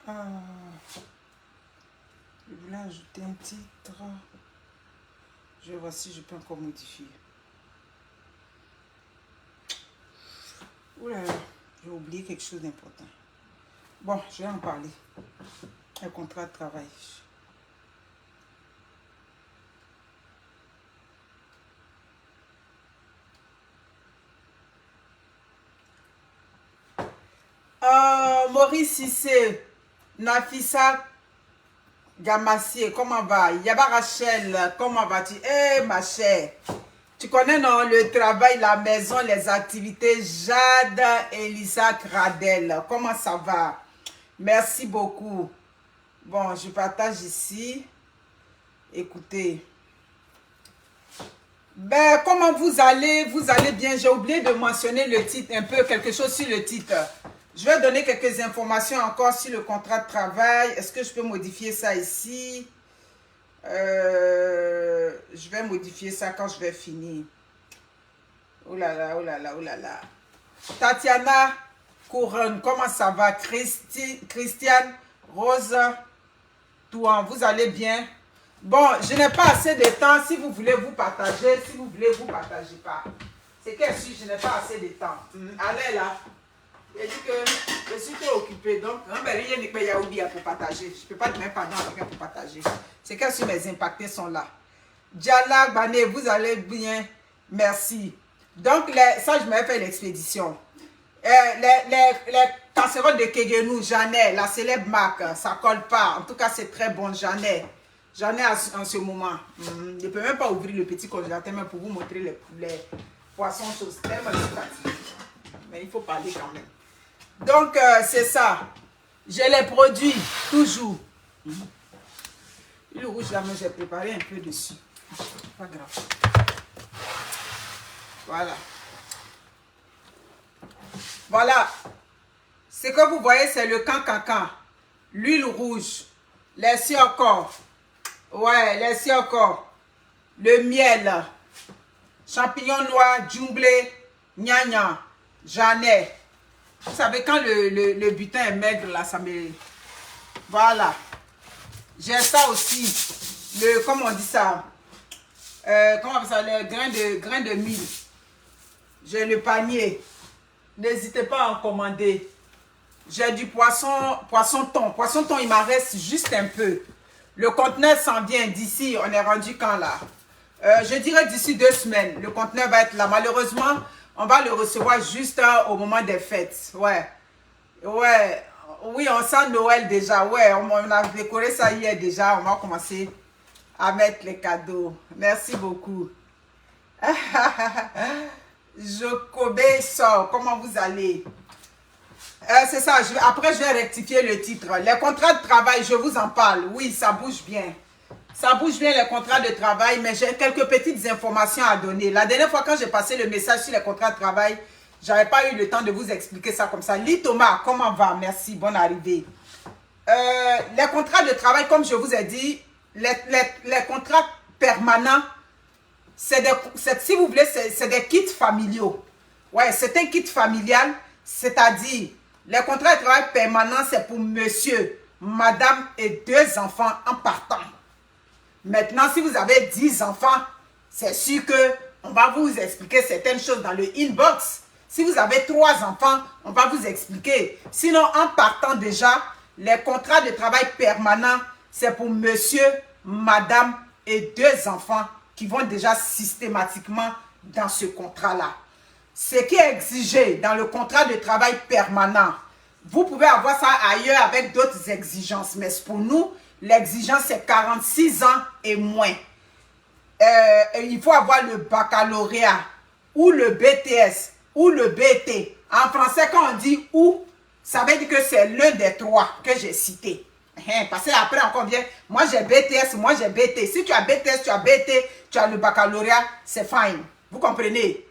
Je voulais ajouter un titre. Je vais voir si je peux encore modifier. Oula, j'ai oublié quelque chose d'important. Bon, je vais en parler. Un contrat de travail. Maurice Sissé, Nafissa Gamassier, comment va? Yaba Rachel, comment vas-tu? Eh, ma chère, tu connais non, le travail, la maison, les activités, Jade Elisa Gradel, comment ça va? Merci beaucoup. Bon, je partage ici. Écoutez. Ben, comment vous allez? Vous allez bien? J'ai oublié de mentionner le titre, un peu quelque chose sur le titre. Je vais donner quelques informations encore sur le contrat de travail. Est-ce que je peux modifier ça ici? Je vais modifier ça quand je vais finir. Oh là là, oh là là, oh là là. Tatiana Couronne, comment ça va? Christiane Rose Touan, vous allez bien? Bon, je n'ai pas assez de temps. Si vous voulez vous partager, si vous voulez vous partagez pas. C'est que si je n'ai pas assez de temps. Allez là. Il dit que je suis trop occupée. Donc, rien n'est pas oublié pour partager. Je ne peux pas te mettre pardon à quelqu'un pour partager. C'est que si mes impactés sont là. Diala Bané, vous allez bien? Merci. Donc, ça, je m'avais fait l'expédition. Les casseroles de Kegenou, Janet, la célèbre marque, ça colle pas. En tout cas, c'est très bon, Janet. J'en ai en ce moment. Je ne peux même pas ouvrir le petit congélateur, mais pour vous montrer les poissons choses tellement significatives. Mais il faut parler quand même. Donc, c'est ça. Je les produis toujours. Le rouge, là, mais j'ai préparé un peu dessus. Pas grave. Voilà. Voilà. Ce que vous voyez, c'est le cancan. L'huile rouge. Les siocors. Ouais, les siocors. Le miel. Champignons noirs, djumblé, gnagna, janet. Vous savez, quand le butin est maigre, là, ça me... Voilà. J'ai ça aussi. Comment on dit ça? Comment on dit ça? Le grain de mil. J'ai le panier. N'hésitez pas à en commander. J'ai du poisson thon. Poisson thon, il m'en reste juste un peu. Le conteneur s'en vient d'ici. On est rendu quand là? Je dirais d'ici 2 semaines. Le conteneur va être là. Malheureusement, on va le recevoir juste au moment des fêtes. Ouais. Ouais. Oui, on sent Noël déjà. Ouais, on a décoré ça hier déjà. On va commencer à mettre les cadeaux. Merci beaucoup. Jokobé sort. Comment vous allez? C'est ça. Après, je vais rectifier le titre. Les contrats de travail, je vous en parle. Oui, ça bouge bien. Ça bouge bien les contrats de travail, mais j'ai quelques petites informations à donner. La dernière fois, quand j'ai passé le message sur les contrats de travail, je n'avais pas eu le temps de vous expliquer ça comme ça. Lee Thomas, comment va? Merci, bonne arrivée. Les contrats de travail, comme je vous ai dit, les contrats permanents, si vous voulez, c'est des kits familiaux. Ouais, c'est un kit familial, c'est-à-dire, les contrats de travail permanents, c'est pour monsieur, madame et 2 enfants en partant. Maintenant, si vous avez 10 enfants, c'est sûr qu'on va vous expliquer certaines choses dans le inbox. Si vous avez 3 enfants, on va vous expliquer. Sinon, en partant déjà, les contrats de travail permanents, c'est pour monsieur, madame et 2 enfants qui vont déjà systématiquement dans ce contrat-là. Ce qui est exigé dans le contrat de travail permanent, vous pouvez avoir ça ailleurs avec d'autres exigences, mais pour nous, l'exigence, c'est 46 ans et moins. Il faut avoir le baccalauréat ou le BTS ou le BT. En français, quand on dit « ou », ça veut dire que c'est l'un des 3 que j'ai cités. Parce qu'après, encore bien, moi j'ai BTS, moi j'ai BT. Si tu as BTS, tu as BT, tu as le baccalauréat, c'est fine. Vous comprenez?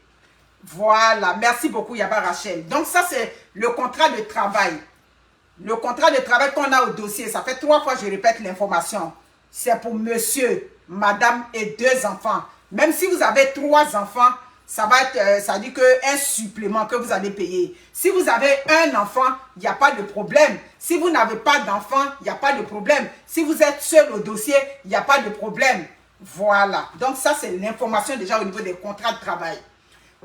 Voilà. Merci beaucoup, Yaba Rachel. Donc ça, c'est le contrat de travail. Le contrat de travail qu'on a au dossier, ça fait 3 fois que je répète l'information. C'est pour monsieur, madame et 2 enfants. Même si vous avez 3 enfants, ça va être, ça dit que un supplément que vous allez payer. Si vous avez un enfant, il n'y a pas de problème. Si vous n'avez pas d'enfant, il n'y a pas de problème. Si vous êtes seul au dossier, il n'y a pas de problème. Voilà. Donc ça, c'est l'information déjà au niveau des contrats de travail.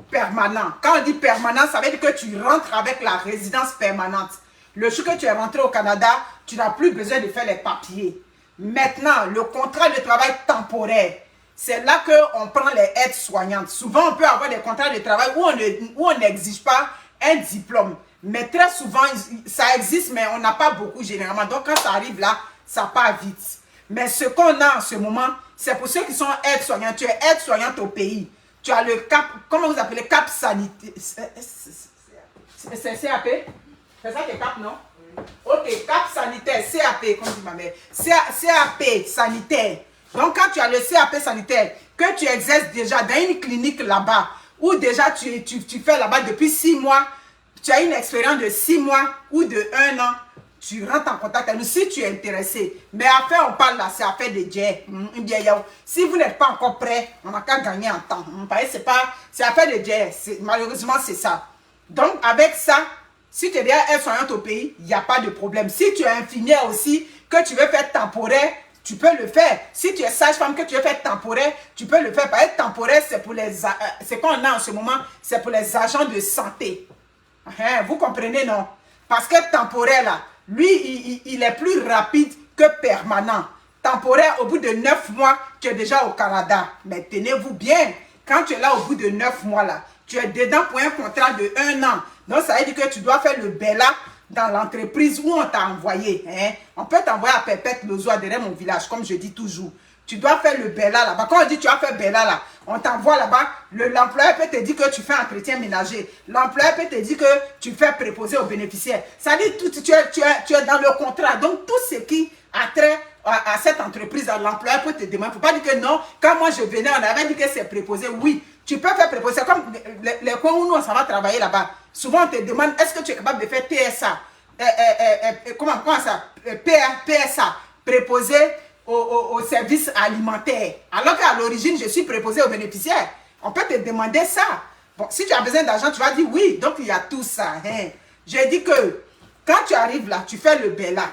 Permanent. Quand on dit permanent, ça veut dire que tu rentres avec la résidence permanente. Le jour que tu es rentré au Canada, tu n'as plus besoin de faire les papiers. Maintenant, le contrat de travail temporaire, c'est là qu'on prend les aides soignantes. Souvent, on peut avoir des contrats de travail où on n'exige pas un diplôme. Mais très souvent, ça existe, mais on n'a pas beaucoup généralement. Donc, quand ça arrive là, ça part vite. Mais ce qu'on a en ce moment, c'est pour ceux qui sont aides soignantes. Tu es aide soignante au pays. Tu as le cap, comment vous appelez, cap sanitaire. C'est CAP? C'est ça qui est cap, non? Ok, cap sanitaire, CAP, comme dit ma mère. CAP sanitaire. Donc, quand tu as le CAP sanitaire, que tu exerces déjà dans une clinique là-bas, ou déjà tu fais là-bas depuis 6 mois, tu as une expérience de 6 mois ou de 1 an, tu rentres en contact avec nous si tu es intéressé. Mais après, on parle là, c'est affaire de Dieu. Si vous n'êtes pas encore prêt, on n'a qu'à gagner en temps. C'est affaire de Dieu. Malheureusement, c'est ça. Donc, avec ça, si tu es déjà aide-soignante au pays, il n'y a pas de problème. Si tu es infirmière aussi, que tu veux faire temporaire, tu peux le faire. Si tu es sage-femme, que tu veux faire temporaire, tu peux le faire. Parce que temporaire, c'est pour les... c'est qu'on a en ce moment, c'est pour les agents de santé. Vous comprenez, non? Parce que temporaire, là, lui, il est plus rapide que permanent. Temporaire, au bout de 9 mois, tu es déjà au Canada. Mais tenez-vous bien, quand tu es là au bout de 9 mois, là, tu es dedans pour un contrat de 1 an. Donc, ça veut dire que tu dois faire le BELA dans l'entreprise où on t'a envoyé. On peut t'envoyer à Perpète-Lozois, derrière mon village, comme je dis toujours. Tu dois faire le BELA là-bas. Quand on dit tu as fait BELA là, on t'envoie là-bas. L'employeur peut te dire que tu fais entretien ménager. L'employeur peut te dire que tu fais préposer aux bénéficiaires. Ça dit tu es dans le contrat. Donc tout ce qui a trait à cette entreprise, l'employeur peut te demander. Il ne faut pas dire que non. Quand moi je venais, on avait dit que c'est préposé. Oui, tu peux faire préposer. Comme les coins où nous on s'en va travailler là-bas. Souvent on te demande est-ce que tu es capable de faire TSA, comment ça, PSA, préposé au service alimentaire. Alors qu'à l'origine, je suis préposé aux bénéficiaires. On peut te demander ça. Bon, si tu as besoin d'argent, tu vas dire oui. Donc, il y a tout ça. J'ai dit que quand tu arrives là, tu fais le BELA.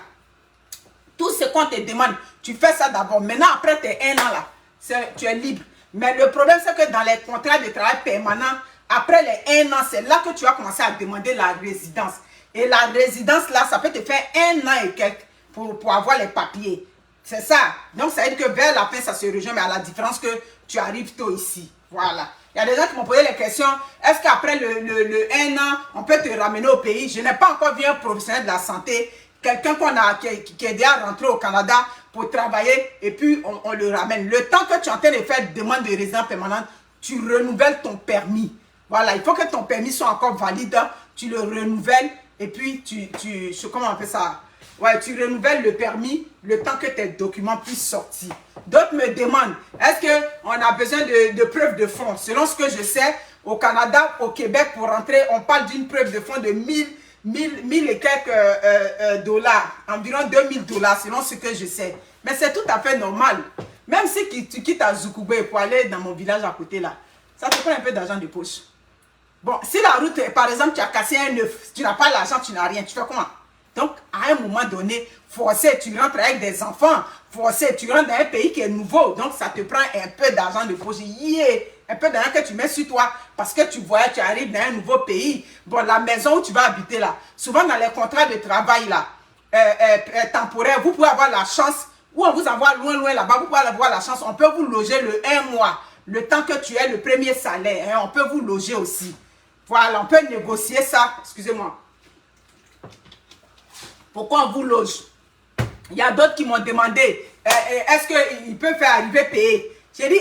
Tout ce qu'on te demande, tu fais ça d'abord. Maintenant, après tes 1 an là, tu es libre. Mais le problème, c'est que dans les contrats de travail permanents, après les 1 an, c'est là que tu vas commencer à demander la résidence. Et la résidence là, ça peut te faire 1 an et quelques pour avoir les papiers. C'est ça. Donc, ça veut dire que vers la fin, ça se rejoint, mais à la différence que tu arrives tôt ici. Voilà. Il y a des gens qui m'ont posé les questions. Est-ce qu'après le 1 an, on peut te ramener au pays? Je n'ai pas encore vu un professionnel de la santé, quelqu'un qui est déjà rentré au Canada pour travailler et puis on le ramène. Le temps que tu es en train de faire demande de résidence permanente, tu renouvelles ton permis. Voilà. Il faut que ton permis soit encore valide. Tu le renouvelles et puis comment on appelle ça? Ouais, tu renouvelles le permis le temps que tes documents puissent sortir. D'autres me demandent, est-ce qu'on a besoin de preuves de fonds? Selon ce que je sais, au Canada, au Québec, pour rentrer, on parle d'une preuve de fonds de 1000 et quelques dollars, environ 2000 dollars, selon ce que je sais. Mais c'est tout à fait normal. Même si tu quittes à Zoukoubé pour aller dans mon village à côté là, ça te prend un peu d'argent de poche. Bon, si la route, par exemple, tu as cassé un œuf, tu n'as pas l'argent, tu n'as rien, tu fais comment? Donc, à un moment donné, forcé, tu rentres avec des enfants, forcé, tu rentres dans un pays qui est nouveau. Donc, ça te prend un peu d'argent de poche. Un peu d'argent que tu mets sur toi parce que tu voyais, tu arrives dans un nouveau pays. Bon, la maison où tu vas habiter là, souvent dans les contrats de travail là, temporaires, vous pouvez avoir la chance, ou on vous envoie loin là-bas, vous pouvez avoir la chance, on peut vous loger le 1 mois, le temps que tu aies le premier salaire, on peut vous loger aussi. Voilà, on peut négocier ça, excusez-moi. Pourquoi on vous loge? Il y a d'autres qui m'ont demandé, est-ce qu'il peut faire arriver payer? J'ai dit,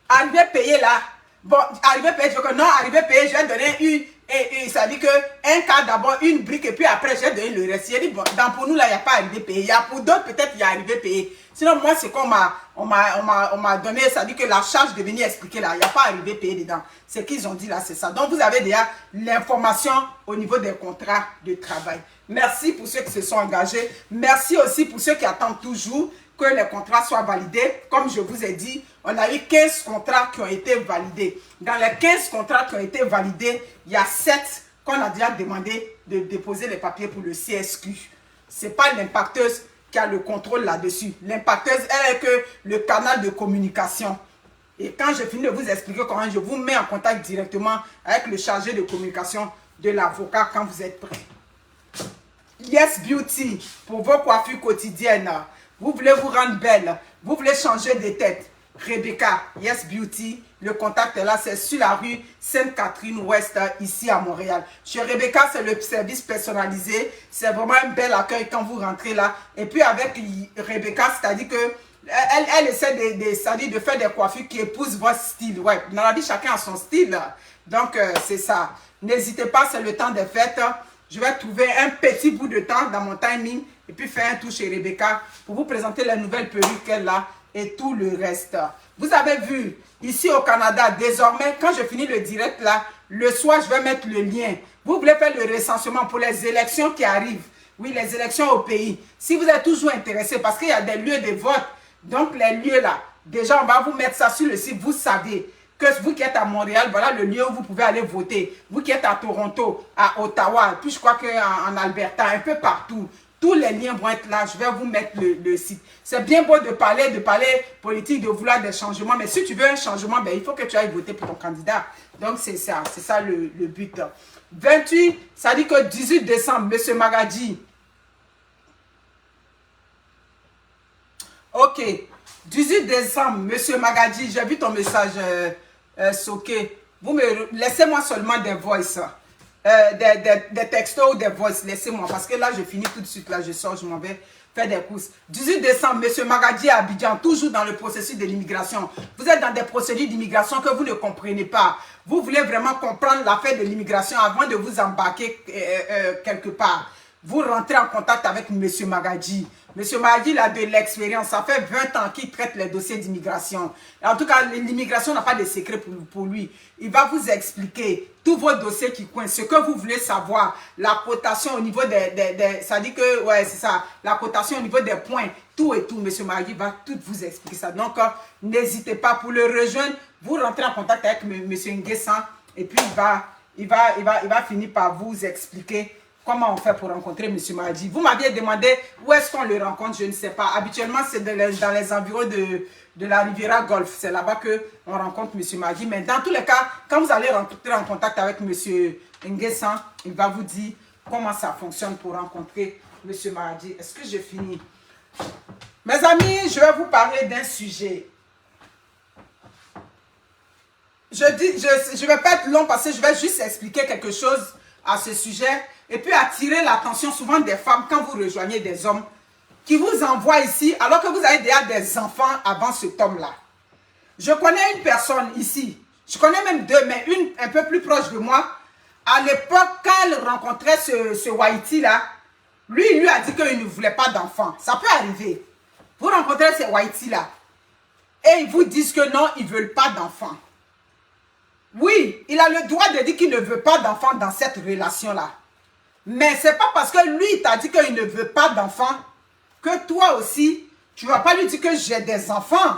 arriver payer là. Bon, arriver payer, je veux que non, arriver payer, je vais donner une, ça dit que un cas d'abord, une brique, et puis après, je vais donner le reste. J'ai dit, bon, pour nous là, il n'y a pas arrivé payer. Il y a pour d'autres, peut-être, il y a arrivé payer. Sinon, moi, c'est qu'on m'a donné, ça dit que la charge de venir expliquer là, il n'y a pas arrivé payer dedans. Ce qu'ils ont dit là, c'est ça. Donc, vous avez déjà l'information au niveau des contrats de travail. Merci pour ceux qui se sont engagés. Merci aussi pour ceux qui attendent toujours. que les contrats soient validés. Comme je vous ai dit, on a eu 15 contrats qui ont été validés. Dans les 15 contrats qui ont été validés, il y a 7 qu'on a déjà demandé de déposer les papiers pour le CSQ. Ce n'est pas l'impacteuse qui a le contrôle là-dessus. L'impacteuse, elle est que le canal de communication. Et quand je finis de vous expliquer comment, je vous mets en contact directement avec le chargé de communication de l'avocat quand vous êtes prêt. Yes Beauty, pour vos coiffures quotidiennes. Vous voulez vous rendre belle, vous voulez changer de tête. Rebecca, Yes Beauty, le contact est là, c'est sur la rue Sainte-Catherine-Ouest, ici à Montréal. Chez Rebecca, c'est le service personnalisé. C'est vraiment un bel accueil quand vous rentrez là. Et puis avec Rebecca, c'est-à-dire que elle essaie de faire des coiffures qui épousent votre style. Ouais, dans la vie, chacun a son style. Donc, c'est ça. N'hésitez pas, c'est le temps des fêtes. Je vais trouver un petit bout de temps dans mon timing et puis faire un tour chez Rebecca pour vous présenter la nouvelle perruque qu'elle a et tout le reste. Vous avez vu, ici au Canada, désormais, quand je finis le direct là, le soir, je vais mettre le lien. Vous voulez faire le recensement pour les élections qui arrivent. Oui, les élections au pays. Si vous êtes toujours intéressé, parce qu'il y a des lieux de vote, donc les lieux là, déjà on va vous mettre ça sur le site, vous savez. Que vous qui êtes à Montréal, voilà le lieu où vous pouvez aller voter. Vous qui êtes à Toronto, à Ottawa, puis je crois qu'en Alberta, un peu partout. Tous les liens vont être là. Je vais vous mettre le site. C'est bien beau de parler politique, de vouloir des changements. Mais si tu veux un changement, ben, il faut que tu ailles voter pour ton candidat. Donc c'est ça le but. 28, ça dit que 18 décembre, M. Magadji. Ok. 18 décembre, M. Magadji, j'ai vu ton message, Soké. Vous me laissez-moi seulement des voices, des textos ou des voices. Laissez-moi, parce que là, je finis tout de suite. Là, je sors, je m'en vais faire des courses. 18 décembre, M. Magadji à Abidjan, toujours dans le processus de l'immigration. Vous êtes dans des procédures d'immigration que vous ne comprenez pas. Vous voulez vraiment comprendre l'affaire de l'immigration avant de vous embarquer quelque part. Vous rentrez en contact avec M. Magadji. M. Magadji, il a de l'expérience. Ça fait 20 ans qu'il traite les dossiers d'immigration. En tout cas, l'immigration n'a pas de secret pour lui. Il va vous expliquer tous vos dossiers qui coincent, ce que vous voulez savoir, la cotation au niveau ça dit que, ouais, c'est ça, la cotation au niveau des points, tout et tout. M. Magadji va tout vous expliquer ça. Donc, n'hésitez pas pour le rejoindre. Vous rentrez en contact avec M. Nguessan et puis il va finir par vous expliquer comment on fait pour rencontrer M. Magadji. Vous m'aviez demandé où est-ce qu'on le rencontre, je ne sais pas. Habituellement, c'est dans les environs de la Riviera Golf. C'est là-bas qu'on rencontre M. Magadji. Mais dans tous les cas, quand vous allez rentrer en contact avec M. Nguessan, il va vous dire comment ça fonctionne pour rencontrer M. Magadji. Est-ce que j'ai fini? Mes amis, je vais vous parler d'un sujet. Je ne vais pas être long parce que je vais juste expliquer quelque chose à ce sujet. Et puis attirer l'attention souvent des femmes quand vous rejoignez des hommes qui vous envoient ici alors que vous avez déjà des enfants avant cet homme-là. Je connais une personne ici, je connais même deux, mais une un peu plus proche de moi. À l'époque, quand elle rencontrait ce Whitey-là, lui a dit qu'il ne voulait pas d'enfants. Ça peut arriver. Vous rencontrez ce Whitey-là et ils vous disent que non, ils ne veulent pas d'enfants. Oui, il a le droit de dire qu'il ne veut pas d'enfants dans cette relation-là. Mais ce n'est pas parce que lui t'a dit qu'il ne veut pas d'enfants que toi aussi, tu ne vas pas lui dire que j'ai des enfants.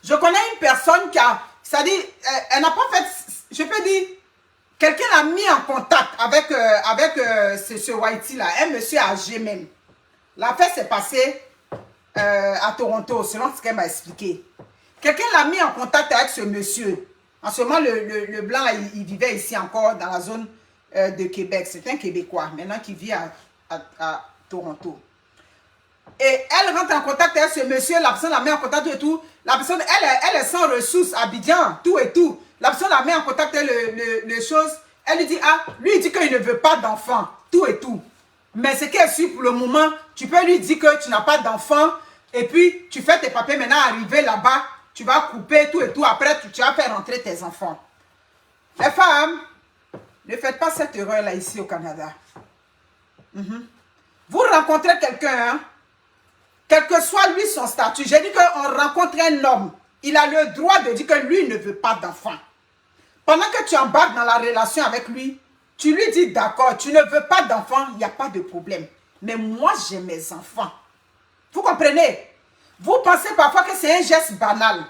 Je connais une personne qui a, c'est-à-dire, elle n'a pas fait, je peux dire, quelqu'un l'a mis en contact avec ce Whitey-là, un monsieur âgé même. L'affaire s'est passée à Toronto, selon ce qu'elle m'a expliqué. Quelqu'un l'a mis en contact avec ce monsieur. En ce moment, le blanc, il vivait ici encore dans la zone de Québec. C'est un Québécois maintenant qui vit à Toronto. Et elle rentre en contact avec ce monsieur, la personne la met en contact et tout. La personne, elle est sans ressources, Abidjan, tout et tout. La personne la met en contact avec les choses. Elle lui dit, ah, lui il dit qu'il ne veut pas d'enfant, tout et tout. Mais ce qui est sûr pour le moment, tu peux lui dire que tu n'as pas d'enfant. Et puis, tu fais tes papiers maintenant, arriver là-bas, tu vas couper tout et tout. Après, tu vas faire rentrer tes enfants. Les femmes, ne faites pas cette erreur-là ici au Canada. Vous rencontrez quelqu'un, hein, quel que soit lui son statut. J'ai dit qu'on rencontre un homme. Il a le droit de dire que lui ne veut pas d'enfant. Pendant que tu embarques dans la relation avec lui, tu lui dis d'accord, tu ne veux pas d'enfant, il n'y a pas de problème. Mais moi, j'ai mes enfants. Vous comprenez? Vous pensez parfois que c'est un geste banal.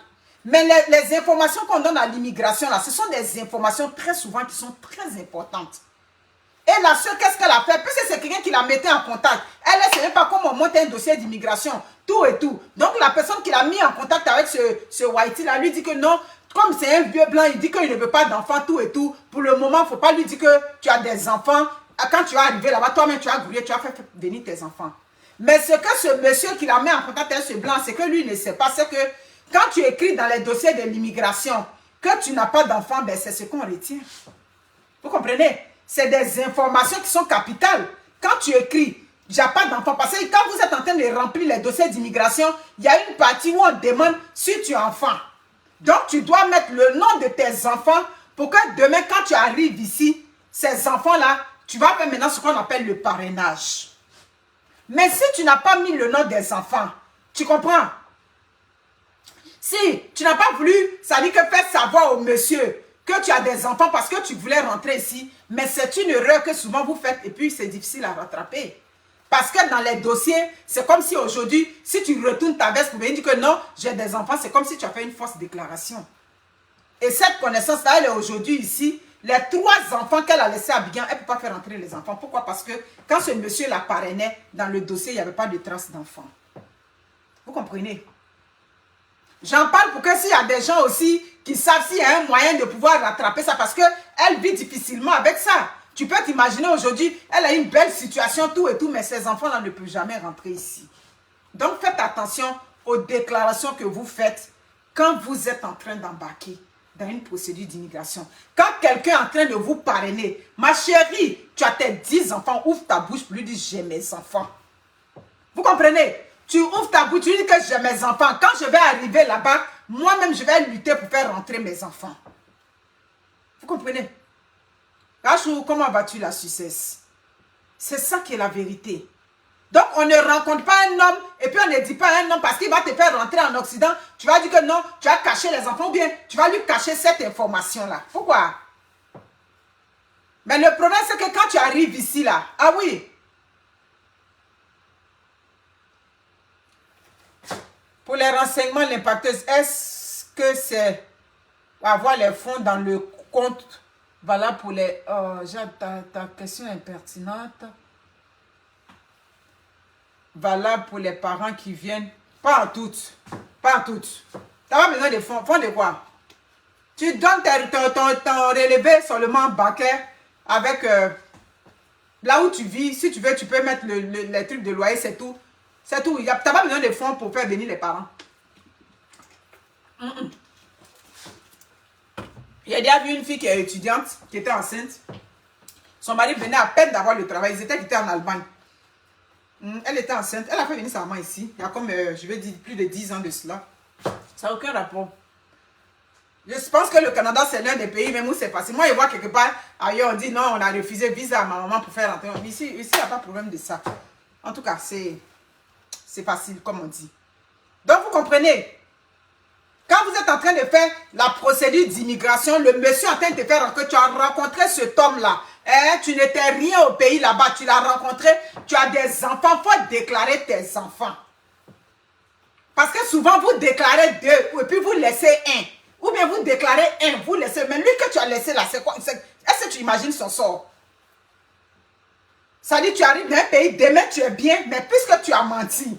Mais les informations qu'on donne à l'immigration, là, ce sont des informations très souvent qui sont très importantes. Et la soeur, qu'est-ce qu'elle a fait? Parce que c'est quelqu'un qui la mettait en contact. Elle ne savait pas comment monter un dossier d'immigration, tout et tout. Donc la personne qui l'a mis en contact avec ce Whitey là lui dit que non, comme c'est un vieux blanc, il dit qu'il ne veut pas d'enfants, tout et tout. Pour le moment, il ne faut pas lui dire que tu as des enfants. Quand tu vas arriver là-bas, toi-même tu as grouillé, tu as fait venir tes enfants. Mais ce que ce monsieur qui l'a mis en contact avec ce blanc, c'est que lui ne sait pas. C'est que quand tu écris dans les dossiers de l'immigration que tu n'as pas d'enfants, ben c'est ce qu'on retient. Vous comprenez? C'est des informations qui sont capitales. Quand tu écris, j'ai pas d'enfant, parce que quand vous êtes en train de remplir les dossiers d'immigration, il y a une partie où on demande si tu es enfant. Donc, tu dois mettre le nom de tes enfants pour que demain, quand tu arrives ici, ces enfants-là, tu vas faire maintenant ce qu'on appelle le parrainage. Mais si tu n'as pas mis le nom des enfants, tu comprends? Si tu n'as pas voulu, ça dit que faire savoir au monsieur que tu as des enfants parce que tu voulais rentrer ici, mais c'est une erreur que souvent vous faites et puis c'est difficile à rattraper. Parce que dans les dossiers, c'est comme si aujourd'hui, si tu retournes ta veste pour venir dire que non, j'ai des enfants, c'est comme si tu as fait une fausse déclaration. Et cette connaissance-là, elle est aujourd'hui ici. Les 3 enfants qu'elle a laissés à Abidjan, elle ne peut pas faire entrer les enfants. Pourquoi? Parce que quand ce monsieur la parrainait, dans le dossier, il n'y avait pas de traces d'enfants. Vous comprenez? J'en parle pour que s'il y a des gens aussi qui savent s'il y a un moyen de pouvoir rattraper ça, parce qu'elle vit difficilement avec ça. Tu peux t'imaginer aujourd'hui, elle a une belle situation, tout et tout, mais ses enfants-là ne peuvent jamais rentrer ici. Donc faites attention aux déclarations que vous faites quand vous êtes en train d'embarquer dans une procédure d'immigration. Quand quelqu'un est en train de vous parrainer, ma chérie, tu as tes 10 enfants, ouvre ta bouche pour lui dire j'ai mes enfants. Vous comprenez? Tu ouvres ta bouche, tu dis que j'ai mes enfants. Quand je vais arriver là-bas, moi-même, je vais lutter pour faire rentrer mes enfants. Vous comprenez? Rachou, comment vas-tu la sucesse? C'est ça qui est la vérité. Donc, on ne rencontre pas un homme et puis on ne dit pas à un homme parce qu'il va te faire rentrer en Occident. Tu vas dire que non, tu as caché les enfants ou bien tu vas lui cacher cette information-là. Pourquoi? Mais le problème, c'est que quand tu arrives ici, là, ah oui, pour les renseignements, l'impacteuse, est-ce que c'est avoir les fonds dans le compte? Voilà pour les... ta question est pertinente. Valable pour les parents qui viennent. Pas en toutes. Pas en toutes. Tu n'as pas besoin de fonds. Fonds de quoi? Tu donnes ton relevé seulement bancaire avec... là où tu vis, si tu veux, tu peux mettre les trucs de loyer, c'est tout. C'est tout. Tu n'as pas besoin de fonds pour faire venir les parents. J'ai déjà vu une fille qui est étudiante, qui était enceinte. Son mari venait à peine d'avoir le travail. Ils étaient en Allemagne. Elle était enceinte. Elle a fait venir sa maman ici. Il y a comme, je vais dire, plus de 10 ans de cela. Ça n'a aucun rapport. Je pense que le Canada, c'est l'un des pays même où c'est facile. Moi, je vois quelque part, ailleurs, on dit non, on a refusé visa à ma maman pour faire rentrer. Ici, il n'y a pas de problème de ça. En tout cas, c'est facile, comme on dit. Donc, vous comprenez? Quand vous êtes en train de faire la procédure d'immigration, le monsieur est en train de te faire que tu as rencontré cet homme-là. Tu n'étais rien au pays là-bas, tu l'as rencontré, tu as des enfants, il faut déclarer tes enfants. Parce que souvent, vous déclarez 2 et puis vous laissez 1. Ou bien vous déclarez 1, vous laissez. Mais lui que tu as laissé là, c'est quoi? Est-ce que tu imagines son sort? Ça dit, tu arrives dans un pays, demain tu es bien, mais puisque tu as menti.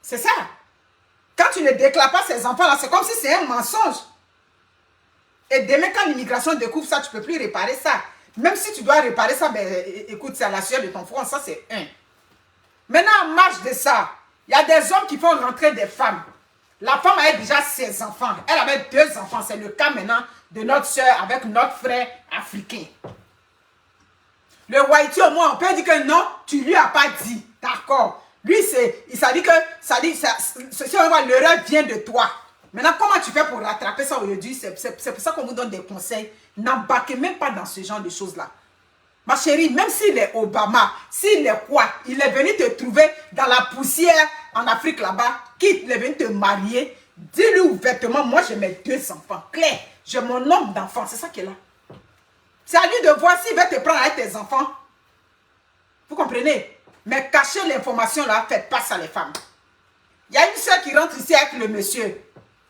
C'est ça. Quand tu ne déclares pas ces enfants-là, c'est comme si c'est un mensonge. Et demain, quand l'immigration découvre ça, tu ne peux plus réparer ça. Même si tu dois réparer ça, ben, écoute, c'est à la sueur de ton front, ça c'est 1. Maintenant, en marge de ça, il y a des hommes qui font rentrer des femmes. La femme avait déjà ses enfants. Elle avait 2 enfants. C'est le cas maintenant de notre soeur avec notre frère africain. Le Whitey, au moins, on peut dire que non, tu lui as pas dit. D'accord. Lui, ça dit que, l'erreur vient de toi. Maintenant, comment tu fais pour rattraper ça aujourd'hui? C'est pour ça qu'on vous donne des conseils. N'embarquez même pas dans ce genre de choses-là. Ma chérie, même s'il est Obama, s'il est quoi, il est venu te trouver dans la poussière en Afrique là-bas, qu'il est venu te marier, dis-lui ouvertement, moi j'ai mes 2 enfants. Claire, j'ai mon nombre d'enfants, c'est ça qui est là. C'est à lui de voir s'il veut te prendre avec tes enfants. Vous comprenez? Mais cachez l'information là, faites pas ça les femmes. Il y a une soeur qui rentre ici avec le monsieur.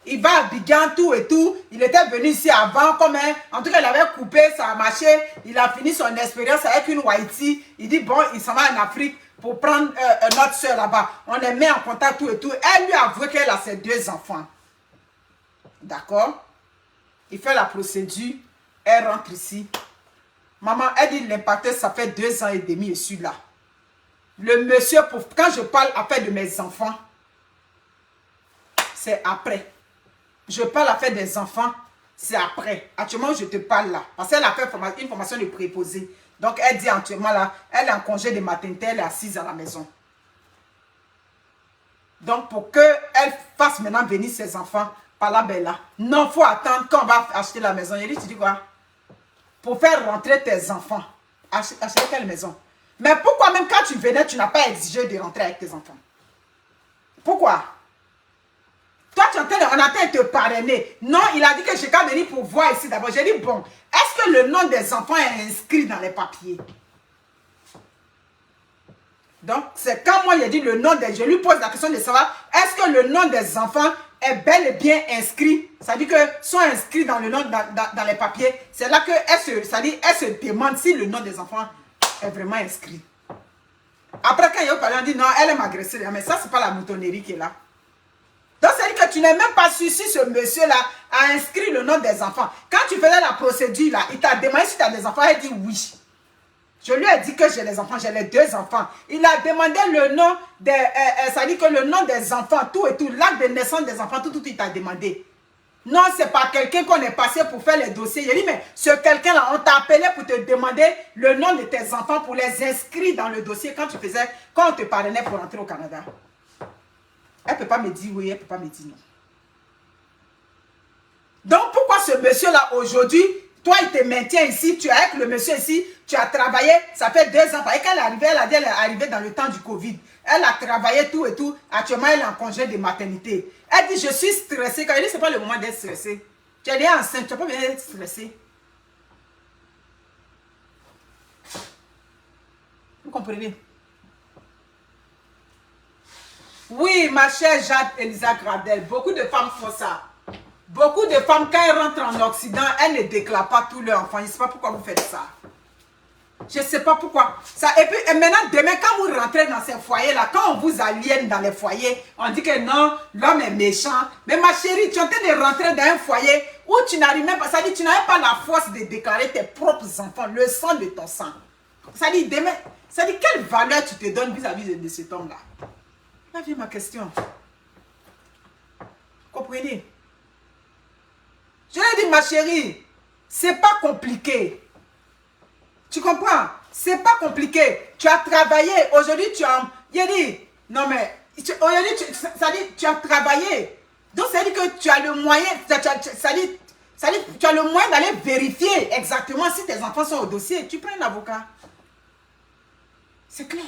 Il va à Abidjan, tout et tout. Il était venu ici avant, comme en tout cas, il avait coupé, ça a marché. Il a fini son expérience avec une Haïti. Il dit, bon, il s'en va en Afrique pour prendre notre soeur là-bas. On les met en contact, tout et tout. Elle lui a avoué qu'elle a ses 2 enfants. D'accord? Il fait la procédure. Elle rentre ici. Maman, elle dit, l'impacteur, ça fait 2 ans et demi, je suis là. Le monsieur, quand je parle après de mes enfants, c'est après. Je parle affaire des enfants, c'est après. Actuellement, je te parle là. Parce qu'elle a fait une formation de préposé. Donc, elle dit actuellement là, elle est en congé de maternité, elle est assise à la maison. Donc, pour qu'elle fasse maintenant venir ses enfants par là, ben là. Non, il faut attendre quand on va acheter la maison. Il dit, tu dis quoi? Pour faire rentrer tes enfants, acheter quelle maison? Mais pourquoi même quand tu venais, tu n'as pas exigé de rentrer avec tes enfants? Pourquoi? Toi, on attend de te parrainer. Non, il a dit que je vais venir pour voir ici d'abord. J'ai dit, bon, est-ce que le nom des enfants est inscrit dans les papiers? Donc, c'est quand moi, j'ai dit le nom des... Je lui pose la question de savoir, est-ce que le nom des enfants est bel et bien inscrit? Ça dit que sont inscrits dans le nom, dans les papiers. C'est là qu'elle se demande si le nom des enfants est vraiment inscrit. Après, quand il y a parlé, on dit, non, elle aime agresser. Mais ça, c'est pas la moutonnerie qui est là. Donc, c'est-à-dire que tu n'es même pas sûr si ce monsieur-là a inscrit le nom des enfants. Quand tu faisais la procédure, là, il t'a demandé si tu as des enfants. Elle dit oui. Je lui ai dit que j'ai les enfants, j'ai les 2 enfants. Il a demandé le nom des... ça dit que le nom des enfants, tout et tout, l'acte de naissance des enfants, tout, il t'a demandé. Non, c'est pas quelqu'un qu'on est passé pour faire les dossiers. J'ai dit, mais ce quelqu'un-là, on t'a appelé pour te demander le nom de tes enfants pour les inscrire dans le dossier quand on te parrainait pour rentrer au Canada. Elle ne peut pas me dire oui, elle ne peut pas me dire non. Donc, pourquoi ce monsieur-là, aujourd'hui, toi, il te maintient ici, tu es avec le monsieur ici, tu as travaillé, ça fait 2 ans. Et quand elle est arrivée, elle a dit, elle est arrivée dans le temps du Covid. Elle a travaillé tout et tout. Actuellement, elle est en congé de maternité. Elle dit, je suis stressée. Quand elle dit, ce n'est pas le moment d'être stressée. Tu es déjà enceinte, tu n'as pas besoin d'être stressée. Vous comprenez? Oui, ma chère Jade Elisa Gradel, beaucoup de femmes font ça. Beaucoup de femmes, quand elles rentrent en Occident, elles ne déclarent pas tous leurs enfants. Je ne sais pas pourquoi vous faites ça. Je ne sais pas pourquoi. Ça, et puis, maintenant, demain, quand vous rentrez dans ces foyers-là, quand on vous aliène dans les foyers, on dit que non, l'homme est méchant. Mais ma chérie, tu es en train de rentrer dans un foyer où tu n'arrives même pas, ça dit, tu n'avais pas la force de déclarer tes propres enfants, le sang de ton sang. Ça dit, demain, ça dit, quelle valeur tu te donnes vis-à-vis de cet homme-là? Là vient ma question. Comprenez? Je lui ai dit, ma chérie, c'est pas compliqué. Tu comprends? C'est pas compliqué. Tu as travaillé. Aujourd'hui, tu as... Il a dit, non mais, aujourd'hui, ça dit, tu as travaillé. Donc, ça dit que tu as le moyen, ça dit, tu as le moyen d'aller vérifier exactement si tes enfants sont au dossier. Tu prends un avocat. C'est clair.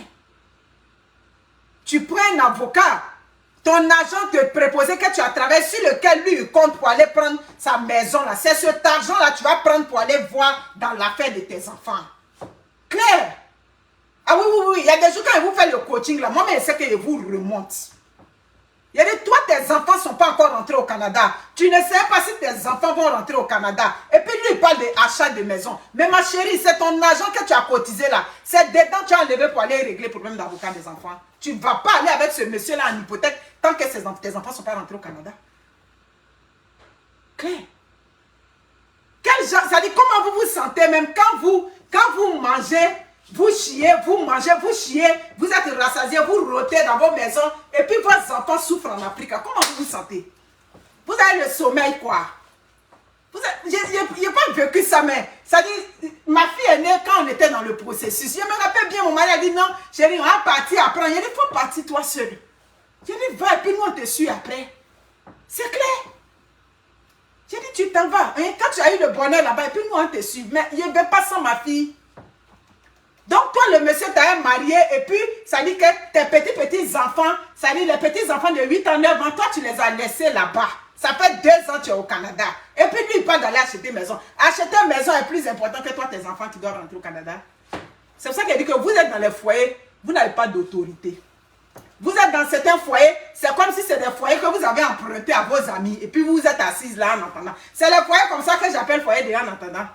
Tu prends un avocat. Ton agent te préposait que tu as travaillé sur lequel lui il compte pour aller prendre sa maison là. C'est cet argent là que tu vas prendre pour aller voir dans l'affaire de tes enfants. Claire. Ah oui, oui, oui. Il y a des jours quand il vous fait le coaching là, moi mais je sais qu'il vous remonte. Il y a des toi tes enfants ne sont pas encore rentrés au Canada. Tu ne sais pas si tes enfants vont rentrer au Canada. Et puis lui il parle d'achat de maison. Mais ma chérie, c'est ton argent que tu as cotisé là. C'est dedans que tu as enlevé pour aller régler le problème d'avocat des enfants. Tu ne vas pas aller avec ce monsieur là en hypothèque tant que tes enfants ne sont pas rentrés au Canada. Claire. Quel genre, ça dit comment vous vous sentez même quand vous mangez, vous chiez, vous chiez, vous êtes rassasiés, vous rôtez dans vos maisons et puis vos enfants souffrent en Afrique. Comment vous vous sentez? Vous avez le sommeil quoi? Je n'ai pas vécu ça, mais ça dit, ma fille est née quand on était dans le processus. Je me rappelle bien, mon mari a dit non, chérie, on va partir après. Il a dit, il faut partir toi seul. J'ai dit, va, et puis nous on te suit après. C'est clair. J'ai dit, tu t'en vas. Hein? Quand tu as eu le bonheur là-bas, et puis nous on te suit. Mais je ne vais pas sans ma fille. Donc toi, le monsieur t'a marié, et puis ça dit que tes petits enfants, ça dit les petits enfants de 8 ans, 9 ans, toi tu les as laissés là-bas. Ça fait 2 ans que tu es au Canada. Et puis lui, il parle d'aller acheter une maison. Acheter une maison est plus important que toi, tes enfants qui doivent rentrer au Canada. C'est pour ça qu'il dit que vous êtes dans les foyers, vous n'avez pas d'autorité. Vous êtes dans certains foyers, c'est comme si c'est des foyers que vous avez empruntés à vos amis. Et puis vous êtes assises là en attendant. C'est les foyers comme ça que j'appelle foyer de en attendant.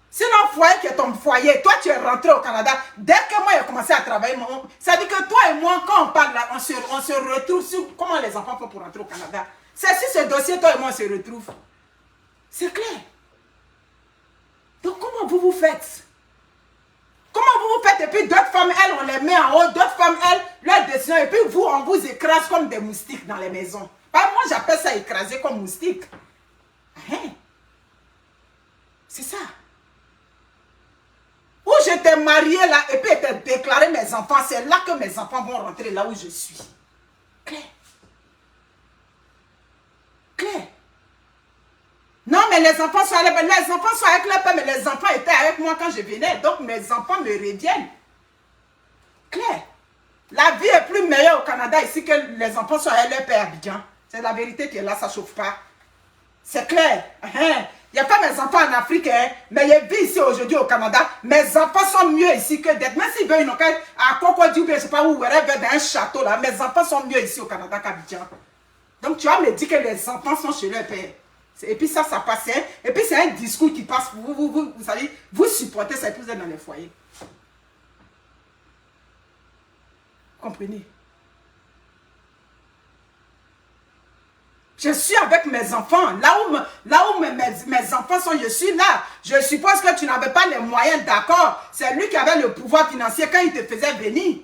Sinon, foyer qui est ton foyer, toi tu es rentré au Canada. Dès que moi j'ai commencé à travailler, ça dit que toi et moi, quand on parle là, on se retrouve sur comment les enfants font pour rentrer au Canada. C'est sur ce dossier, toi et moi on se retrouve. C'est clair. Donc comment vous vous faites? Comment vous vous faites? Et puis d'autres femmes, elles, on les met en haut. D'autres femmes, elles, leur décision. Et puis vous, on vous écrase comme des moustiques dans les maisons. Moi, j'appelle ça écraser comme moustique. Hein? C'est ça. Où j'étais mariée là, et puis j'étais déclaré mes enfants, c'est là que mes enfants vont rentrer là où je suis. Claire. Claire. Non, mais les enfants sont avec leur père, mais les enfants étaient avec moi quand je venais. Donc, mes enfants me reviennent. Claire. La vie est plus meilleure au Canada ici que les enfants sont avec leur père à Abidjan. C'est la vérité qui est là, ça ne chauffe pas. C'est clair. Il n'y a pas mes enfants en Afrique, hein, mais je vis ici aujourd'hui au Canada. Mes enfants sont mieux ici que d'être. Même s'ils veulent une enquête à Cocody, je ne sais pas où, wherever, dans un château là, mes enfants sont mieux ici au Canada qu'Abidjan. Donc, tu vas me dire que les enfants sont chez leur père. Et puis ça passe. Hein? Et puis c'est un discours qui passe. Vous savez, vous supportez ça et puis vous êtes dans les foyers. Comprenez? Je suis avec mes enfants. Là où mes enfants sont, je suis là. Je suppose que tu n'avais pas les moyens, d'accord. C'est lui qui avait le pouvoir financier quand il te faisait venir.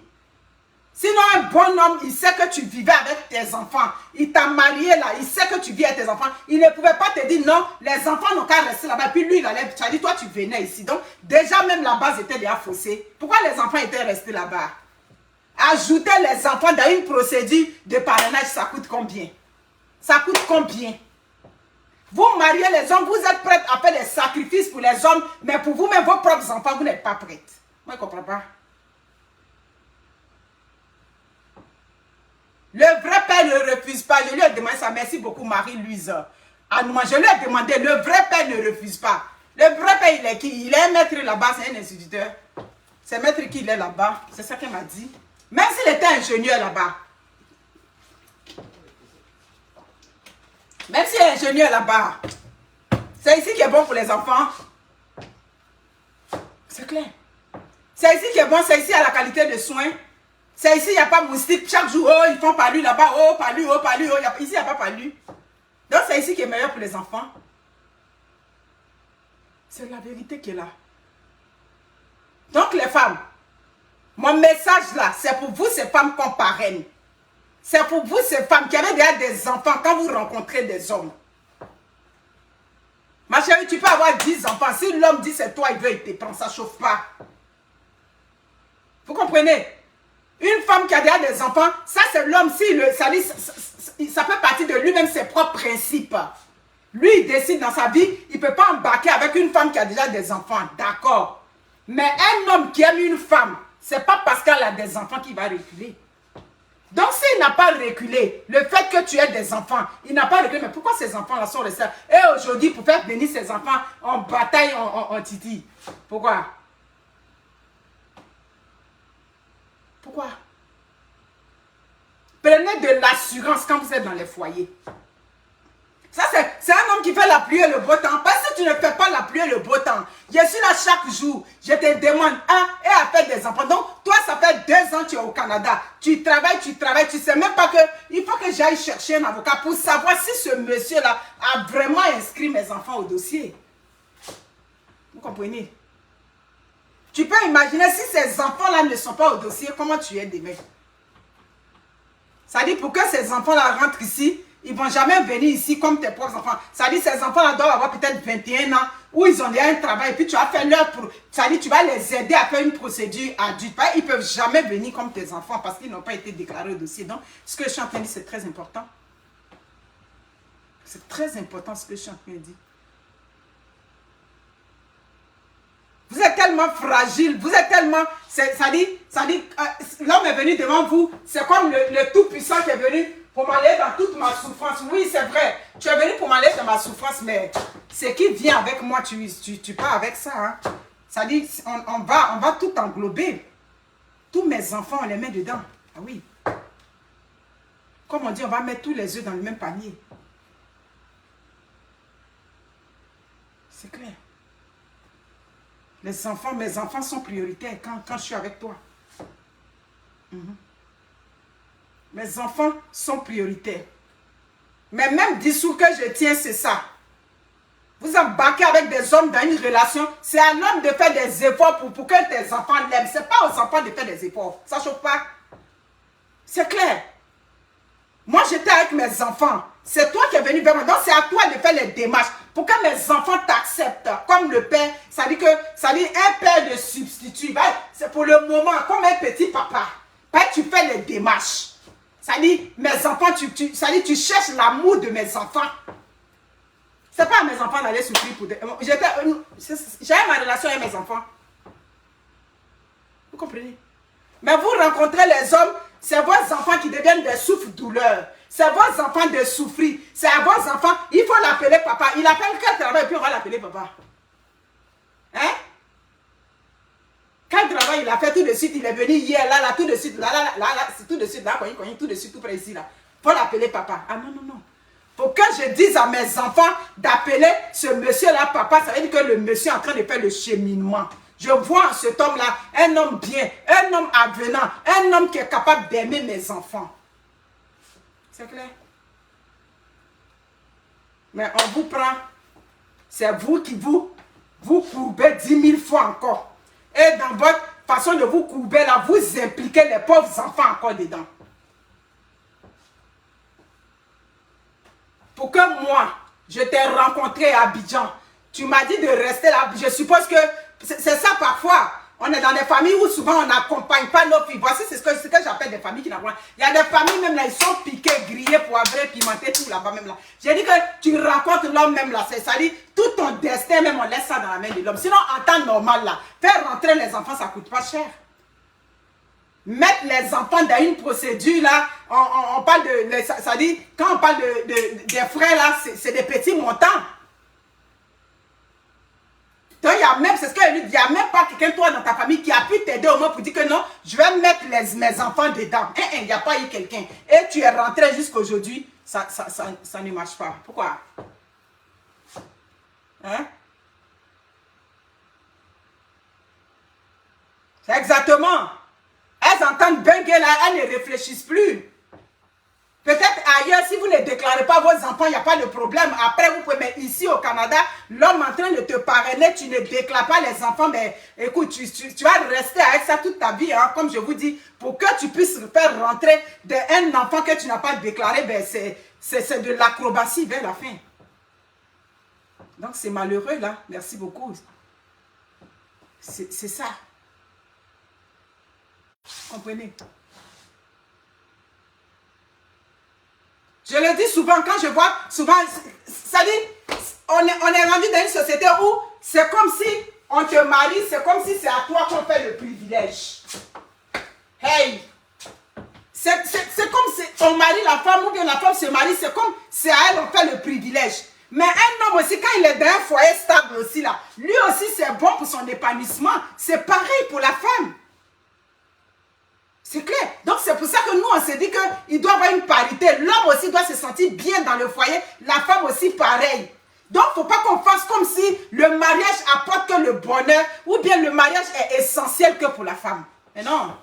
Sinon, un bon homme, il sait que tu vivais avec tes enfants. Il t'a marié là, il sait que tu vis avec tes enfants. Il ne pouvait pas te dire non, les enfants n'ont qu'à rester là-bas. Puis lui, il allait, tu as dit, toi, tu venais ici. Donc, déjà, même la base était déjà faussée. Pourquoi les enfants étaient restés là-bas? Ajouter les enfants dans une procédure de parrainage, ça coûte combien? Ça coûte combien? Vous mariez les hommes, vous êtes prêts à faire des sacrifices pour les hommes, mais pour vous-même, vos propres enfants, vous n'êtes pas prêtes. Moi, je ne comprends pas. Le vrai père ne refuse pas. Je lui ai demandé ça. Merci beaucoup, Marie-Louise. Je lui ai demandé, le vrai père ne refuse pas. Le vrai père, il est qui? Il est un maître là-bas, c'est un instituteur. C'est maître qui il est là-bas. C'est ça qu'elle m'a dit. Même s'il était ingénieur là-bas. Même s'il est ingénieur là-bas. C'est ici qui est bon pour les enfants. C'est clair. C'est ici qui est bon, c'est ici à la qualité de soins. C'est ici, il n'y a pas moustique. Chaque jour, oh, ils font palu là-bas. Oh, palu, oh, palu, oh. Ici, il n'y a pas palu. Donc, c'est ici qui est meilleur pour les enfants. C'est la vérité qui est là. Donc, les femmes, mon message là, c'est pour vous, ces femmes qu'on parraine. C'est pour vous, ces femmes qui avaient déjà des enfants quand vous rencontrez des hommes. Ma chérie, tu peux avoir 10 enfants. Si l'homme dit c'est toi, il veut, il te prend, ça ne chauffe pas. Vous comprenez? Une femme qui a déjà des enfants, ça c'est l'homme, ça fait partie de lui-même ses propres principes. Lui, il décide dans sa vie, il ne peut pas embarquer avec une femme qui a déjà des enfants, d'accord. Mais un homme qui aime une femme, ce n'est pas parce qu'elle a des enfants qu'il va reculer. Donc s'il n'a pas reculé, le fait que tu aies des enfants, il n'a pas reculé, mais pourquoi ces enfants-là sont restés? Et aujourd'hui, pour faire venir ces enfants en bataille, en titi. Pourquoi? Pourquoi? Prenez de l'assurance quand vous êtes dans les foyers. Ça, c'est un homme qui fait la pluie et le beau temps. Parce que tu ne fais pas la pluie et le beau temps. Je suis là chaque jour. Je te demande, et à faire des enfants. Donc, toi, ça fait 2 ans que tu es au Canada. Tu travailles. Tu ne sais même pas que il faut que j'aille chercher un avocat pour savoir si ce monsieur-là a vraiment inscrit mes enfants au dossier. Vous comprenez? Tu peux imaginer si ces enfants-là ne sont pas au dossier, comment tu es demain? Ça dit pour que ces enfants-là rentrent ici, ils ne vont jamais venir ici comme tes propres enfants. Ça dit ces enfants-là doivent avoir peut-être 21 ans, où ils ont déjà un travail, et puis tu vas faire leur pour. Ça dit tu vas les aider à faire une procédure adulte. Ils ne peuvent jamais venir comme tes enfants parce qu'ils n'ont pas été déclarés au dossier. Donc, ce que je suis en train de dire, c'est très important. C'est très important ce que je suis en train de dire. Vous êtes tellement fragile, vous êtes tellement... Ça dit l'homme est venu devant vous, c'est comme le Tout-Puissant qui est venu pour m'aller dans toute ma souffrance. Oui, c'est vrai, tu es venu pour m'aller dans ma souffrance, mais ce qui vient avec moi, tu pars avec ça. Hein. Ça dit, on va tout englober. Tous mes enfants, on les met dedans. Ah oui. Comme on dit, on va mettre tous les œufs dans le même panier. C'est clair. Les enfants, mes enfants sont prioritaires quand je suis avec toi. Mes enfants sont prioritaires. Mais même discours que je tiens, c'est ça. Vous embarquez avec des hommes dans une relation, c'est à l'homme de faire des efforts pour que tes enfants l'aiment. Ce n'est pas aux enfants de faire des efforts. Ça ne chauffe pas. C'est clair. Moi, j'étais avec mes enfants. C'est toi qui es venu vers moi. Donc, c'est à toi de faire les démarches pour que mes enfants t'acceptent comme le père. Ça dit un père de substitut. C'est pour le moment, comme un petit papa. Tu fais les démarches. Ça dit, mes enfants, tu cherches l'amour de mes enfants. C'est pas à mes enfants d'aller souffrir pour des... J'avais ma relation avec mes enfants. Vous comprenez? Mais vous rencontrez les hommes, c'est vos enfants qui deviennent des souffres-douleurs. C'est vos enfants de souffrir. C'est à vos enfants, il faut l'appeler papa. Il appelle quel travail et puis on va l'appeler papa. Hein? Quel travail il a fait tout de suite, il est venu hier, là, tout de suite, là, c'est tout de suite, là, tout de suite, tout près ici, là. Il faut l'appeler papa. Ah non, non, non. Faut que je dise à mes enfants d'appeler ce monsieur-là papa, ça veut dire que le monsieur est en train de faire le cheminement. Je vois cet homme-là, un homme bien, un homme avenant, un homme qui est capable d'aimer mes enfants. C'est clair? Mais on vous prend, c'est vous qui vous courbez 10 000 fois encore. Et dans votre façon de vous courber là, vous impliquez les pauvres enfants encore dedans. Pour que moi, je t'ai rencontré à Abidjan, tu m'as dit de rester là. Je suppose que c'est ça parfois. On est dans des familles où souvent on n'accompagne pas nos filles. Voici ce que j'appelle des familles qui n'accompagnent. Il y a des familles même là, ils sont piqués, grillés, poivrés, pimentés, tout là-bas même là. J'ai dit que tu rencontres l'homme même là. C'est-à-dire, tout ton destin même, on laisse ça dans la main de l'homme. Sinon, en temps normal là, faire rentrer les enfants, ça ne coûte pas cher. Mettre les enfants dans une procédure là, on parle de, ça dit, quand on parle des frais là, c'est des petits montants. Donc il y a même, c'est ce que il n'y a même pas quelqu'un toi dans ta famille qui a pu t'aider au moins pour dire que non, je vais mettre mes enfants dedans. Il n'y a pas eu quelqu'un. Et tu es rentré jusqu'aujourd'hui, ça ne marche pas. Pourquoi? Hein? C'est exactement. Elles entendent bungler là, elles ne réfléchissent plus. Peut-être ailleurs, si vous ne déclarez pas vos enfants, il n'y a pas de problème. Après, vous pouvez, mais ici au Canada, l'homme en train de te parrainer, tu ne déclares pas les enfants, mais écoute, tu vas rester avec ça toute ta vie, hein, comme je vous dis, pour que tu puisses faire rentrer un enfant que tu n'as pas déclaré, ben c'est de l'acrobatie vers la fin. Donc c'est malheureux là, merci beaucoup. C'est ça. Comprenez? Je le dis souvent, quand je vois, souvent, ça dit, on est rendu dans une société où c'est comme si on te marie, c'est comme si c'est à toi qu'on fait le privilège. Hey! C'est comme si on marie la femme ou bien la femme se marie, c'est comme c'est à elle on fait le privilège. Mais un homme aussi, quand il est dans un foyer stable aussi là, lui aussi c'est bon pour son épanouissement. C'est pareil pour la femme. C'est clair. Donc, c'est pour ça que nous, on s'est dit qu'il doit y avoir une parité. L'homme aussi doit se sentir bien dans le foyer. La femme aussi, pareil. Donc, il ne faut pas qu'on fasse comme si le mariage apporte que le bonheur ou bien le mariage est essentiel que pour la femme. Mais non.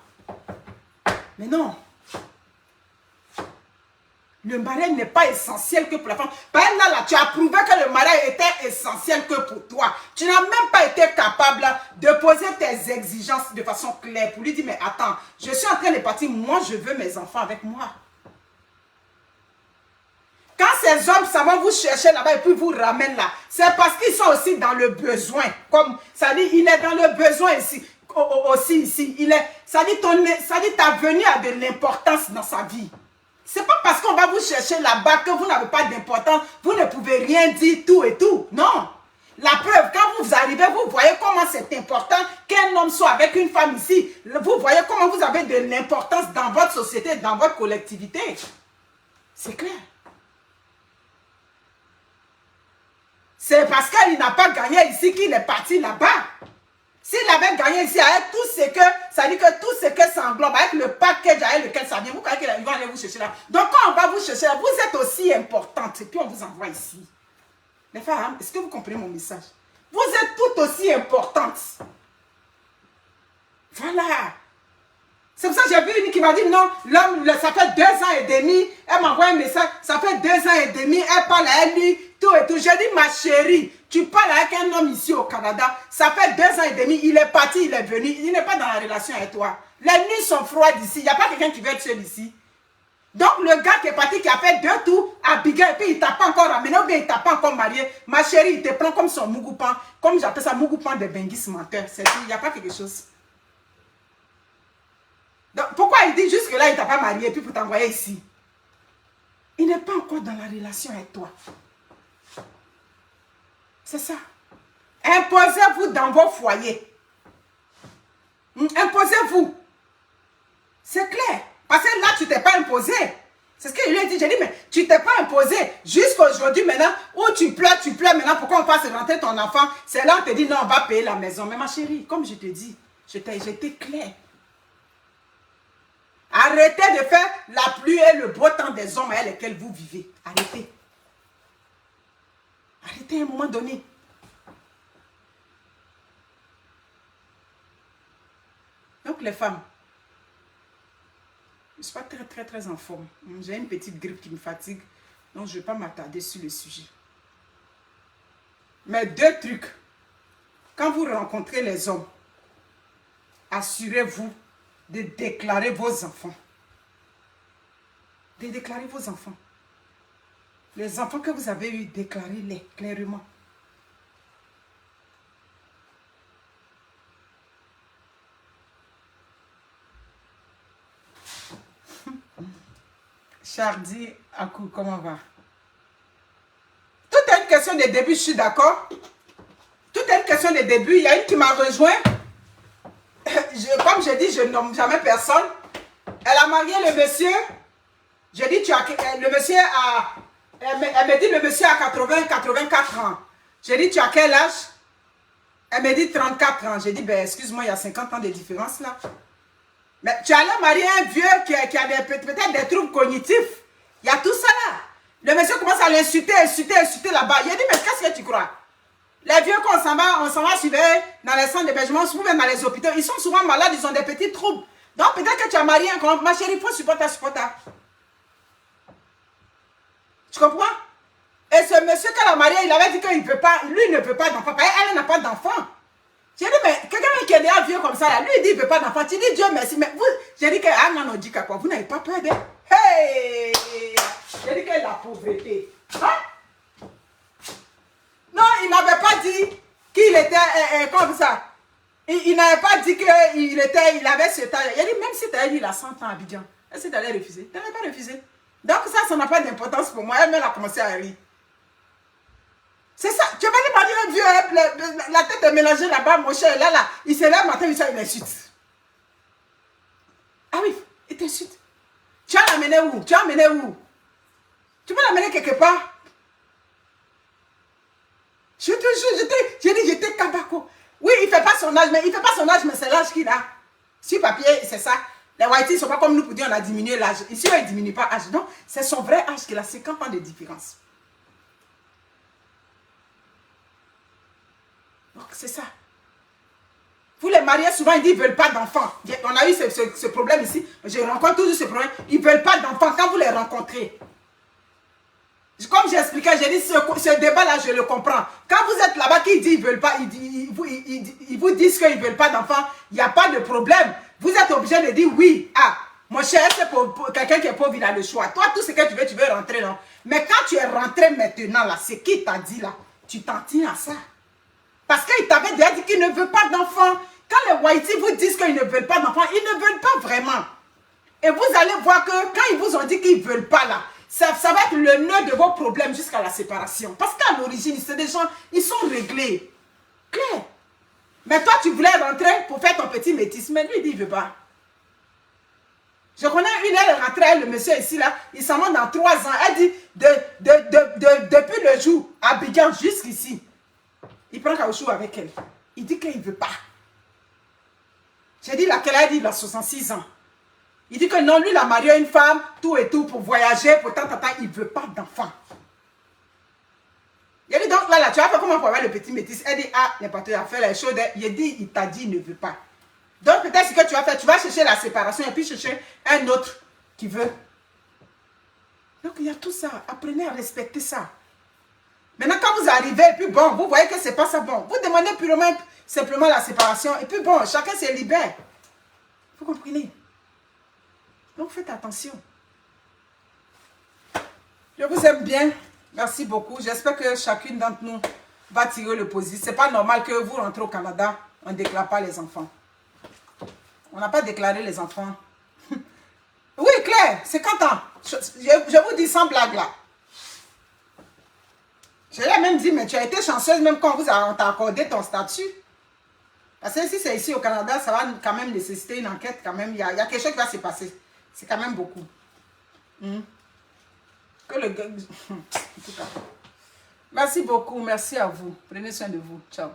Mais non. Le mariage n'est pas essentiel que pour la femme. Par exemple, là, tu as prouvé que le mariage était essentiel que pour toi. Tu n'as même pas été capable là, de poser tes exigences de façon claire pour lui dire, mais attends, je suis en train de partir, moi je veux mes enfants avec moi. Quand ces hommes, ça va vous chercher là-bas et puis vous ramènent là, c'est parce qu'ils sont aussi dans le besoin. Comme ça dit, il est dans le besoin ici. Aussi ici. Ça dit, ta venue a de l'importance dans sa vie. C'est pas parce qu'on va vous chercher là-bas que vous n'avez pas d'importance, vous ne pouvez rien dire tout et tout. Non. La preuve, quand vous arrivez, vous voyez comment c'est important qu'un homme soit avec une femme ici. Vous voyez comment vous avez de l'importance dans votre société, dans votre collectivité. C'est clair. C'est parce qu'il n'a pas gagné ici qu'il est parti là-bas. S'il avait gagné ici avec tout ce que, ça dit que tout ce que ça englobe, avec le package avec lequel ça vient, vous croyez qu'ils vont aller vous chercher là. Donc quand on va vous chercher là, vous êtes aussi importante et puis on vous envoie ici. Les femmes, est-ce que vous comprenez mon message? Vous êtes toutes aussi importantes. Voilà. C'est pour ça que j'ai vu une qui m'a dit non, l'homme, ça fait 2 ans et demi, elle m'envoie un message, ça fait 2 ans et demi, elle parle à elle, lui, tout et tout. J'ai dit, ma chérie, tu parles avec un homme ici au Canada, ça fait 2 ans et demi, il est parti, il est venu, il n'est pas dans la relation avec toi. Les nuits sont froides ici, il n'y a pas quelqu'un qui veut être seul ici. Donc le gars qui est parti, qui a fait 2 tours à Bigger, et puis il t'a pas encore ramené, ou bien il t'a pas encore marié, ma chérie, il te prend comme son mougoupan, comme j'appelle ça, mougoupan de Benguis menteur, c'est tout, il n'y a pas quelque chose. Donc, pourquoi il dit jusque là il t'a pas marié et puis pour t'envoyer ici? Il n'est pas encore dans la relation avec toi. C'est ça. Imposez-vous dans vos foyers. Imposez-vous. C'est clair. Parce que là, tu t'es pas imposé. C'est ce qu'il lui a dit. J'ai dit, mais tu t'es pas imposé. Jusqu'à aujourd'hui, maintenant, où tu pleures maintenant, pourquoi on fasse rentrer ton enfant? C'est là on te dit, non, on va payer la maison. Mais ma chérie, comme je te dis, j'étais clair. Arrêtez de faire la pluie et le beau temps des hommes avec lesquels vous vivez. Arrêtez. Arrêtez à un moment donné. Donc les femmes, je ne suis pas très en forme. J'ai une petite grippe qui me fatigue. Donc je ne vais pas m'attarder sur le sujet. Mais 2 trucs. Quand vous rencontrez les hommes, assurez-vous de déclarer vos enfants. De déclarer vos enfants. Les enfants que vous avez eus, déclarez-les clairement. Chardy, Akou, comment va? Tout est une question de début, je suis d'accord. Tout est une question de début. Il y a une qui m'a rejoint. Comme je dis, je nomme jamais personne. Elle a marié le monsieur. Je dis, le monsieur a... Elle me dit, le monsieur a 84 ans. J'ai dit, tu as quel âge? Elle me dit 34 ans. J'ai dit, ben excuse-moi, il y a 50 ans de différence là. Mais tu allais marier un vieux qui a peut-être des troubles cognitifs. Il y a tout ça là. Le monsieur commence à l'insulter là-bas. Il a dit, mais qu'est-ce que tu crois? Les vieux, quand on s'en va suivre dans les centres d'hébergement, ou même dans les hôpitaux, ils sont souvent malades, ils ont des petits troubles. Donc peut-être que tu as marié un grand... Ma chérie, il faut supporter. Tu comprends? Et ce monsieur qu'elle a marié, il avait dit qu'il ne veut pas, lui il ne veut pas d'enfant. Elle n'a pas d'enfant. J'ai dit, mais quelqu'un qui est déjà vieux comme ça, là, lui il dit qu'il ne veut pas d'enfant. Tu dis Dieu merci, mais vous, j'ai dit que non, dit quoi, vous n'avez pas peur d'elle. Hey! J'ai dit que la pauvreté. Hein? Non, il n'avait pas dit qu'il était, comme ça. Il n'avait pas dit qu'il avait ce temps. Il a dit, même si tu as dit il a 100 ans à Abidjan, est-ce que tu allais refuser? Tu n'allais pas refuser. Donc ça n'a pas d'importance pour moi. Elle a commencé à rire. C'est ça. Tu vas pas dire un vieux, la tête est mélangée là-bas, mon cher. Là, il se lève matin, il insulte. Ah oui, il t'insulte. Tu as l'amené où? Tu peux l'amener quelque part? Je te jure, j'ai dit, j'étais Kabako. Oui, il ne fait pas son âge, mais c'est l'âge qu'il a. Sur papier, c'est ça. Les Whiteys ne sont pas comme nous pour dire on a diminué l'âge. Ici, on ne diminue pas l'âge. Donc, c'est son vrai âge qu'il a 50 ans de différence. Donc, c'est ça. Vous les mariés, souvent, ils disent qu'ils ne veulent pas d'enfants. On a eu ce problème ici. Je rencontre toujours ce problème. Ils ne veulent pas d'enfants quand vous les rencontrez. Comme j'expliquais, j'ai dit, ce débat-là, je le comprends. Quand vous êtes là-bas, qui dit qu'ils ne veulent pas, ils vous disent qu'ils ne veulent pas d'enfants, il n'y a pas de problème. Vous êtes obligé de dire oui. Ah, mon cher, c'est pour quelqu'un qui est pauvre, il a le choix. Toi, tout ce que tu veux rentrer, non. Mais quand tu es rentré maintenant, là, c'est qui t'a dit, là, tu t'en tiens à ça. Parce qu'il t'avait déjà dit qu'il ne veut pas d'enfants. Quand les Whiteys vous disent qu'ils ne veulent pas d'enfants, ils ne veulent pas vraiment. Et vous allez voir que quand ils vous ont dit qu'ils ne veulent pas, là, ça va être le nœud de vos problèmes jusqu'à la séparation. Parce qu'à l'origine, c'est des gens, ils sont réglés. Clair. Mais toi, tu voulais rentrer pour faire ton petit métis. Mais lui, il dit, il ne veut pas. Je connais une, elle est rentrée, le monsieur ici, là, il s'en va dans 3 ans. Elle dit, depuis le jour, à Abidjan jusqu'ici, il prend caoutchouc avec elle. Il dit qu'il ne veut pas. J'ai dit laquelle? Elle dit il a 66 ans. Il dit que non, lui, il a marié une femme, tout et tout, pour voyager, pour tant, il ne veut pas d'enfant. Il dit donc là, tu vas faire comment pour avoir le petit métis? Elle dit, ah, n'importe quoi, il a fait les choses. Il dit, il t'a dit, il ne veut pas. Donc peut-être ce que tu vas faire, tu vas chercher la séparation et puis chercher un autre qui veut. Donc il y a tout ça. Apprenez à respecter ça. Maintenant, quand vous arrivez, et puis bon, vous voyez que c'est pas ça bon. Vous demandez purement, simplement la séparation. Et puis bon, chacun se libère. Vous comprenez? Donc faites attention. Je vous aime bien. Merci beaucoup. J'espère que chacune d'entre nous va tirer le positif. C'est pas normal que vous rentrez au Canada, on ne déclare pas les enfants. On n'a pas déclaré les enfants. Oui, Claire, c'est quand ans? Je vous dis sans blague là. Je l'ai même dit, mais tu as été chanceuse même quand on t'a accordé ton statut. Parce que si c'est ici au Canada, ça va quand même nécessiter une enquête quand même. Il y a quelque chose qui va se passer. C'est quand même beaucoup. Que le gars... Merci beaucoup. Merci à vous. Prenez soin de vous. Ciao.